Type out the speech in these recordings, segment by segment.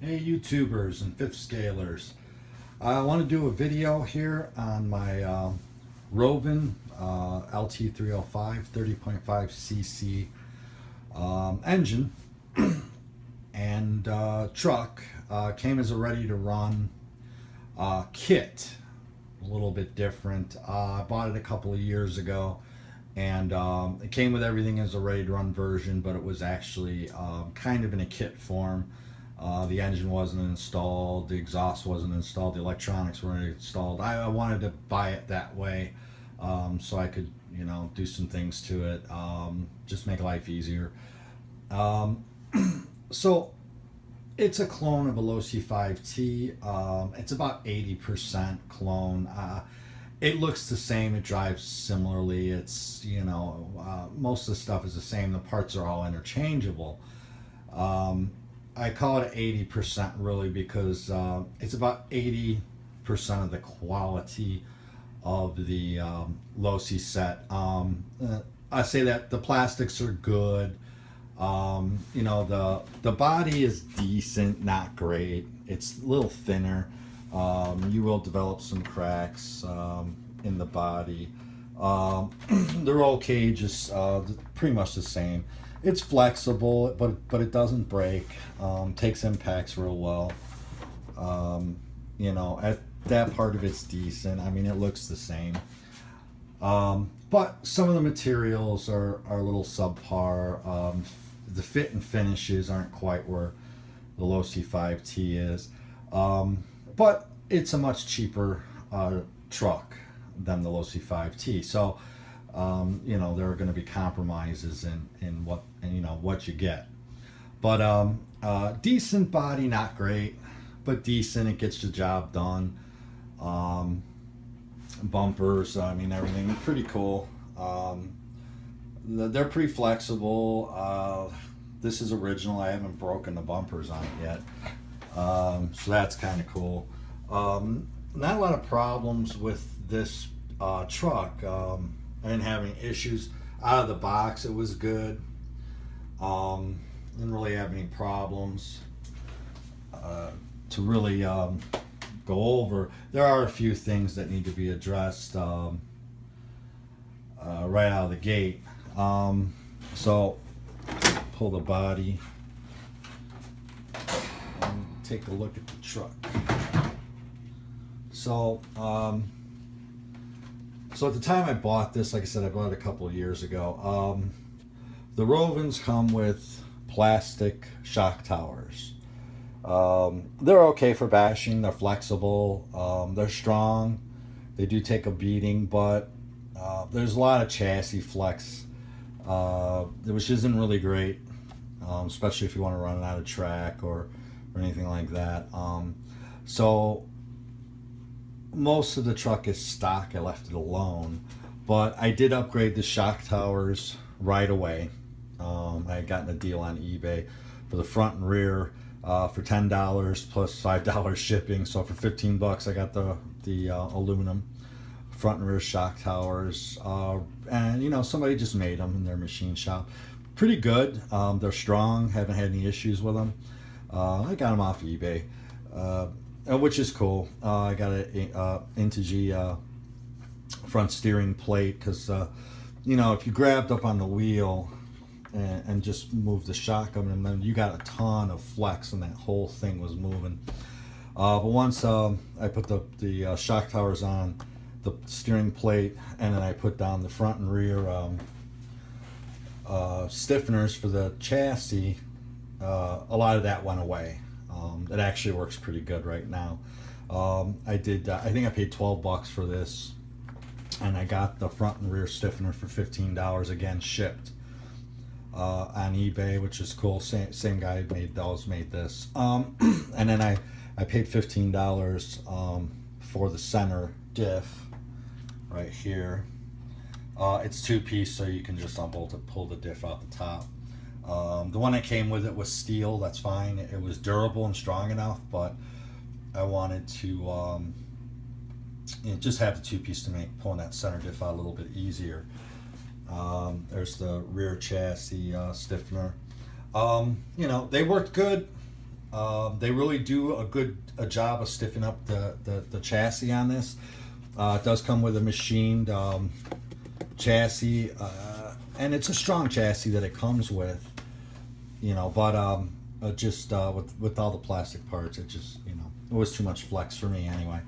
Hey YouTubers and fifth scalers. I want to do a video here on my Rovan LT305 30.5cc engine and truck. Came as a ready to run kit, a little bit different. I bought it a couple of years ago, and it came with everything as a ready to run version, but it was actually kind of in a kit form. The engine wasn't installed, the exhaust wasn't installed, the electronics weren't installed. I wanted to buy it that way, so I could, do some things to it, just make life easier. So it's a clone of a Low C5T. It's about 80% clone. It looks the same, it drives similarly. It's, most of the stuff is the same. The parts are all interchangeable. I call it 80% really because it's about 80% of the quality of the low C set. I say that the plastics are good. The body is decent, not great. It's a little thinner. You will develop some cracks in the body. The roll cage is pretty much the same. It's flexible, but it doesn't break. Takes impacts real well. At that part of it's decent. I mean, it looks the same. But some of the materials are a little subpar. The fit and finishes aren't quite where the Low C5T is. But it's a much cheaper truck than the Low C5T. So there are going to be compromises in what you get, but decent body, not great, but decent. It gets the job done. Bumpers, everything pretty cool. They're pretty flexible. This is original. I haven't broken the bumpers on it yet, so that's kind of cool. Not a lot of problems with this truck. I didn't have any issues out of the box. It was good. Didn't really have any problems to really go over. There are a few things that need to be addressed right out of the gate. So pull the body and take a look at the truck. So at the time I bought this, like I said, I bought it a couple of years ago. The Rovans come with plastic shock towers. They're okay for bashing. They're flexible. They're strong. They do take a beating, but there's a lot of chassis flex, which isn't really great, especially if you want to run it out of track or anything like that. So most of the truck is stock. I left it alone, but I did upgrade the shock towers right away. I had gotten a deal on eBay for the front and rear for $10 plus $5 shipping. So for $15, I got the aluminum front and rear shock towers, and somebody just made them in their machine shop. Pretty good. They're strong. Haven't had any issues with them. I got them off eBay. Which is cool. I got an Integy front steering plate because, if you grabbed up on the wheel and just moved the shock up, and then you got a ton of flex and that whole thing was moving. But once I put the shock towers on the steering plate, and then I put down the front and rear stiffeners for the chassis, a lot of that went away. It actually works pretty good right now. I think I paid $12 for this, and I got the front and rear stiffener for $15 again, shipped on eBay, which is cool. Same guy made this. And then I paid $15 for the center diff right here. It's two-piece, so you can just unbolt it, pull the diff out the top. The one that came with it was steel. That's fine. It was durable and strong enough, but I wanted to just have the two-piece to make pulling that center diff out a little bit easier. There's the rear chassis stiffener. They worked good. They really do a job of stiffening up the chassis on this. It does come with a machined chassis, and it's a strong chassis that it comes with, but just with all the plastic parts, it just, it was too much flex for me anyway.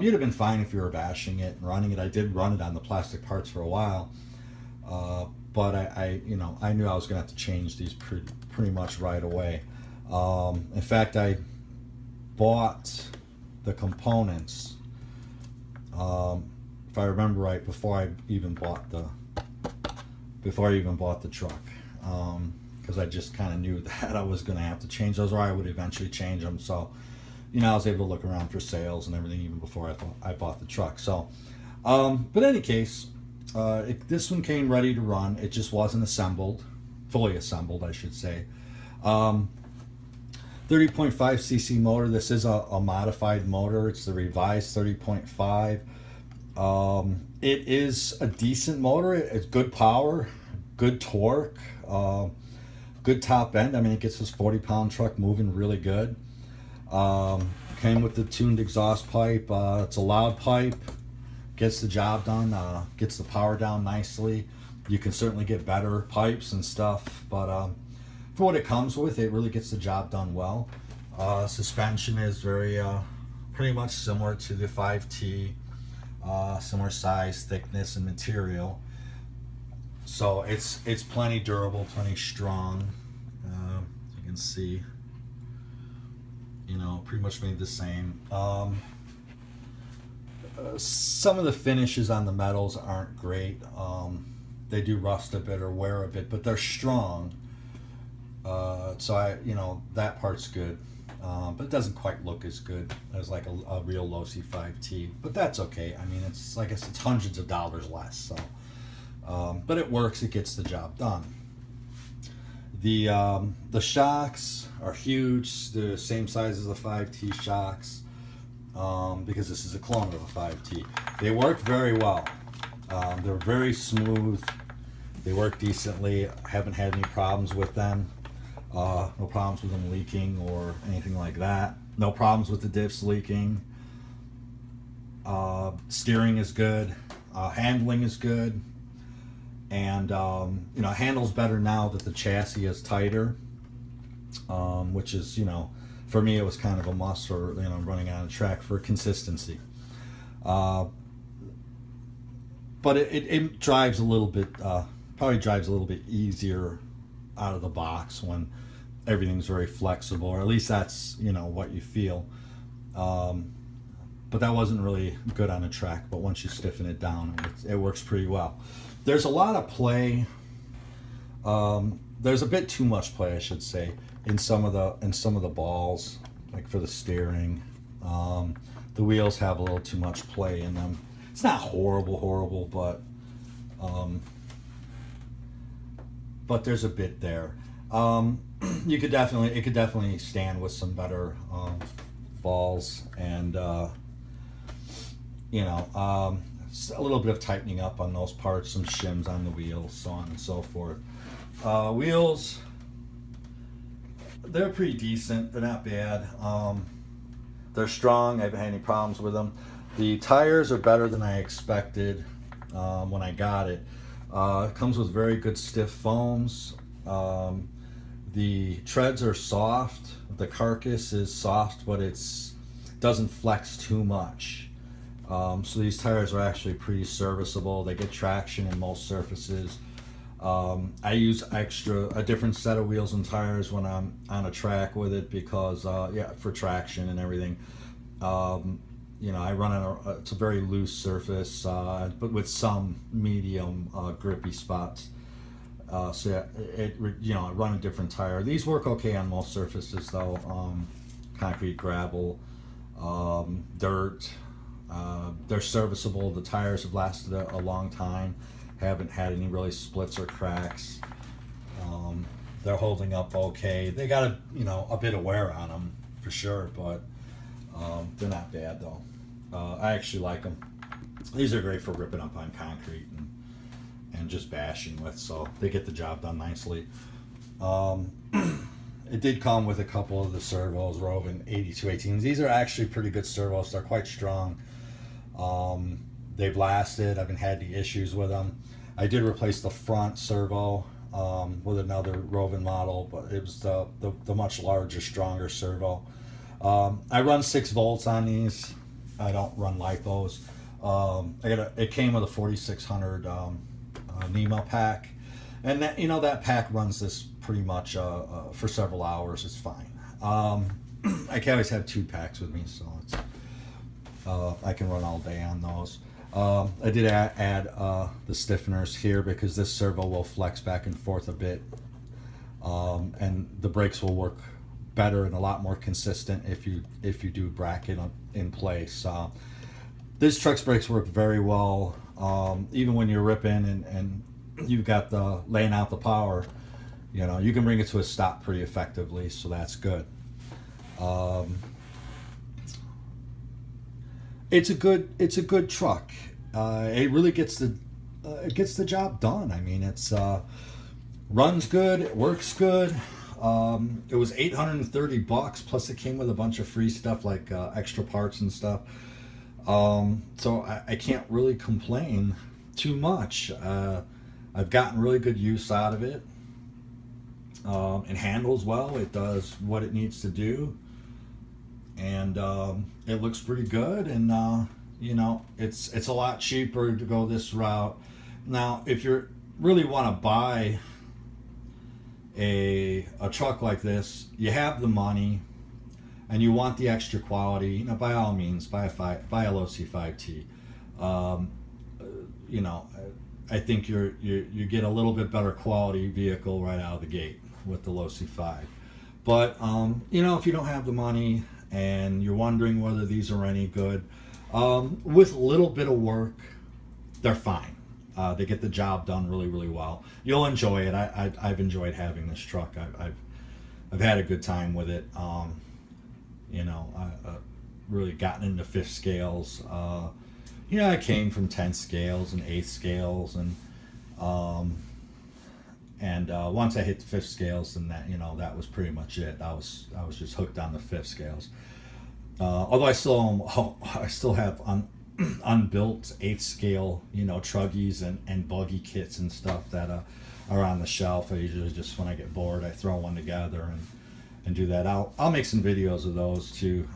You'd have been fine if you were bashing it and running it. I did run it on the plastic parts for a while, but I knew I was gonna have to change these pretty much right away. In fact, I bought the components, if I remember right, before I even bought the truck, because I just kind of knew that I was going to have to change those, or I would eventually change them. So, I was able to look around for sales and everything even before I bought the truck. So, but in any case, this one came ready to run. It just wasn't assembled, fully assembled, I should say. 30.5 cc motor. This is a modified motor. It's the revised 30.5. It is a decent motor. It's good power, good torque, good top end. I mean, it gets this 40-pound truck moving really good. Came with the tuned exhaust pipe. It's a loud pipe. Gets the job done. Gets the power down nicely. You can certainly get better pipes and stuff, but for what it comes with, it really gets the job done well. Suspension is very pretty much similar to the 5T, similar size, thickness, and material. So it's plenty durable, plenty strong. You can see, pretty much made the same. Some of the finishes on the metals aren't great. They do rust a bit or wear a bit, but they're strong. So that part's good, but it doesn't quite look as good as like a real low C5T, but that's okay. I mean, it's like I said, it's hundreds of dollars less. So, but it works. It gets the job done. The shocks are huge. They're the same size as the 5T shocks, because this is a clone of a 5T. They work very well. They're very smooth. They work decently. I haven't had any problems with them. No problems with them leaking or anything like that. No problems with the diffs leaking. Steering is good. Handling is good. And, it handles better now that the chassis is tighter, which is, for me, it was kind of a must for, running on a track for consistency. But it drives a little bit, probably drives a little bit easier out of the box when everything's very flexible, or at least that's what you feel. But that wasn't really good on a track, but once you stiffen it down, it works pretty well. There's a lot of play. There's a bit too much play, I should say, in some of the balls, like for the steering. The wheels have a little too much play in them. It's not horrible, but there's a bit there. It could definitely stand with some better balls, and a little bit of tightening up on those parts, some shims on the wheels, so on and so forth. Wheels, they're pretty decent. They're not bad. They're strong. I haven't had any problems with them. The tires are better than I expected when I got it. It comes with very good stiff foams. The treads are soft. The carcass is soft, but it doesn't flex too much. So these tires are actually pretty serviceable. They get traction in most surfaces. I use a different set of wheels and tires when I'm on a track with it because, for traction and everything. I run on it's a very loose surface, but with some medium grippy spots. I run a different tire. These work okay on most surfaces though. Concrete, gravel, dirt. They're serviceable. The tires have lasted a long time. Haven't had any really splits or cracks. They're holding up okay. They got a bit of wear on them for sure, but they're not bad though. I actually like them. These are great for ripping up on concrete and just bashing with, so they get the job done nicely. It did come with a couple of the servos, Rovan 8218s. These are actually pretty good servos. They're quite strong. They've lasted. I haven't had any issues with them. I did replace the front servo with another Rovan model, but it was the much larger, stronger servo. I run 6 volts on these. I don't run lipos. It came with a 4600 NEMA pack, and that, you know, that pack runs this pretty much for several hours. It's fine. I can always have 2 packs with me, so it's, I can run all day on those. I did add the stiffeners here because this servo will flex back and forth a bit, and the brakes will work better and a lot more consistent if you do bracket in place. This truck's brakes work very well, even when you're ripping and you've got the laying out the power. You know, you can bring it to a stop pretty effectively, so that's good. It's a good truck. It really gets the job done. I mean, it's runs good, it works good. It was $830 plus it came with a bunch of free stuff like extra parts and stuff. So I can't really complain too much. I've gotten really good use out of it. It handles well. It does what it needs to do, and it looks pretty good. And you know, it's a lot cheaper to go this route. Now, if you really want to buy a truck like this, you have the money, and you want the extra quality, you know, by all means, buy a LOC5T. You know, I think you get a little bit better quality vehicle right out of the gate with the LOC5. But you know, if you don't have the money and you're wondering whether these are any good, with a little bit of work, they're fine. They get the job done really, really well. You'll enjoy it. I've enjoyed having this truck. I've had a good time with it. You know, I really gotten into 5th scales. You know, I came from 10th scales and 8th scales, and once I hit the 5th scales, and that, you know, that was pretty much it. I was just hooked on the 5th scales. Although I still have unbuilt 8th scale, you know, truggies and buggy kits and stuff that are on the shelf. I usually just, when I get bored, I throw one together and do that. I'll make some videos of those too,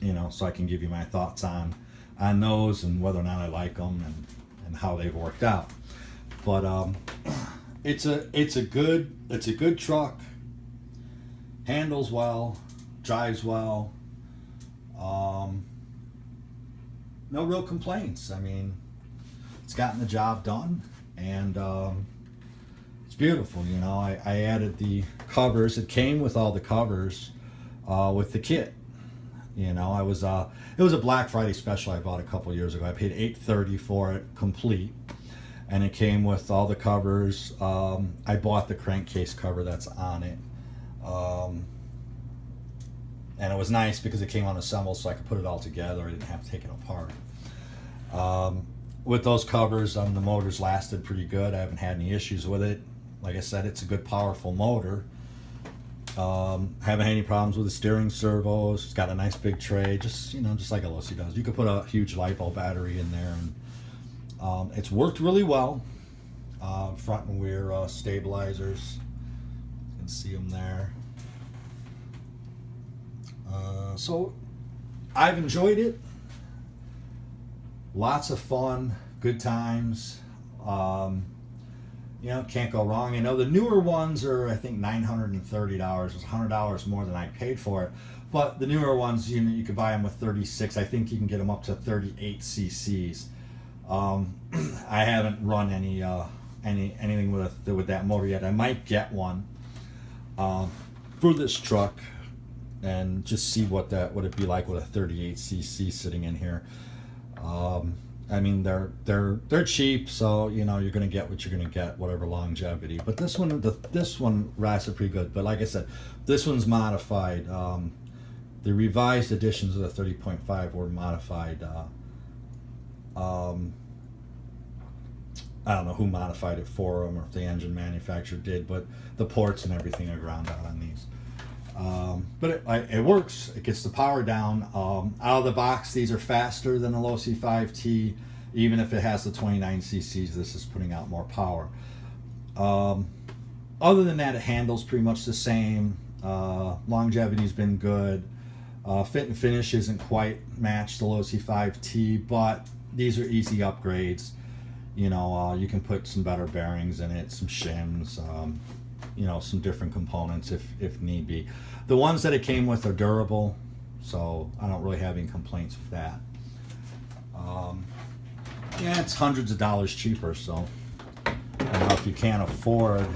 you know, so I can give you my thoughts on those and whether or not I like them and how they've worked out. But it's a good truck, handles well, drives well. No real complaints. I mean, it's gotten the job done, and it's beautiful. You know, I added the covers. It came with all the covers with the kit. You know, it was a Black Friday special I bought a couple years ago. I paid $830 for it complete, and it came with all the covers. I bought the crankcase cover that's on it, and it was nice because it came unassembled, so I could put it all together. I didn't have to take it apart. With those covers, the motor's lasted pretty good. I haven't had any issues with it. Like I said, it's a good, powerful motor. Haven't had any problems with the steering servos. It's got a nice big tray, just, you know, just like a LOC does. You could put a huge LiPo battery in there, and it's worked really well. Front and rear stabilizers, you can see them there. So I've enjoyed it. Lots of fun, good times. You know, can't go wrong. I know the newer ones are, I think, $930. It's $100 more than I paid for it. But the newer ones, you know, you could buy them with 36. I think you can get them up to 38 cc's. I haven't run anything with that motor yet. I might get one for this truck and just see what it'd be like with a 38 cc sitting in here. I mean, they're cheap, so, you know, you're gonna get what you're gonna get, whatever longevity. But this one lasted pretty good. But like I said, this one's modified. The revised editions of the 30.5 were modified. I don't know who modified it for them or if the engine manufacturer did, but the ports and everything are ground out on these. But it works. It gets the power down. Out of the box, these are faster than the Losi 5T. Even if it has the 29 cc's, this is putting out more power. Other than that, it handles pretty much the same. Longevity's been good. Fit and finish isn't quite matched the Losi 5T, but these are easy upgrades. You know, you can put some better bearings in it, some shims, you know, some different components if need be. The ones that it came with are durable, so I don't really have any complaints with that. Yeah, it's hundreds of dollars cheaper, so you know, if you can't afford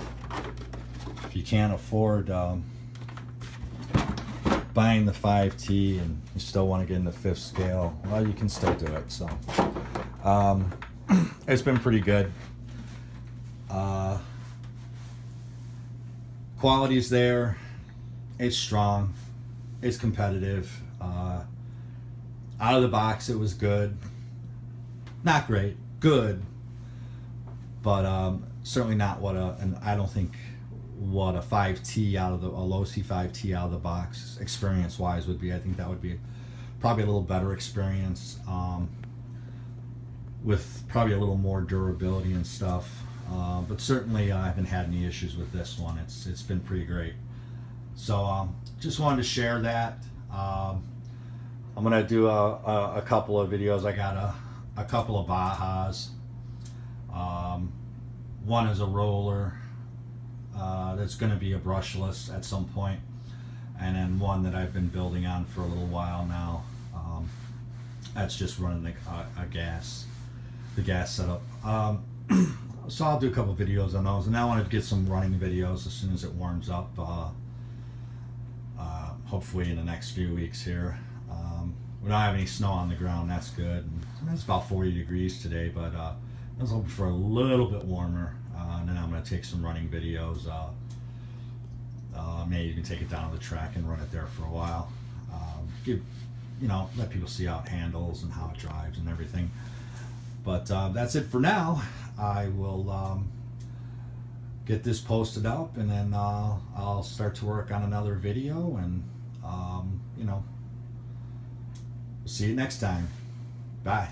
buying the 5T and you still want to get in the 5th scale, well, you can still do it. So it's been pretty good. Quality's there. It's strong. It's competitive. Out of the box, it was good. Not great. Good. But certainly not what and I don't think what a 5T out of a Losi 5T out of the box experience-wise would be. I think that would be probably a little better experience, with probably a little more durability and stuff. But certainly I haven't had any issues with this one. It's been pretty great. So just wanted to share that. I'm gonna do a couple of videos. I got a couple of Bajas. One is a roller that's going to be a brushless at some point, and then one that I've been building on for a little while now. That's just running the gas setup. So I'll do a couple videos on those, and I want to get some running videos as soon as it warms up. Hopefully in the next few weeks here. We don't have any snow on the ground. That's good. It's about 40 degrees today, but I was hoping for a little bit warmer. And then I'm going to take some running videos. Maybe even take it down to the track and run it there for a while. Let people see how it handles and how it drives and everything. But that's it for now. I will get this posted up, and then I'll start to work on another video, and see you next time. Bye.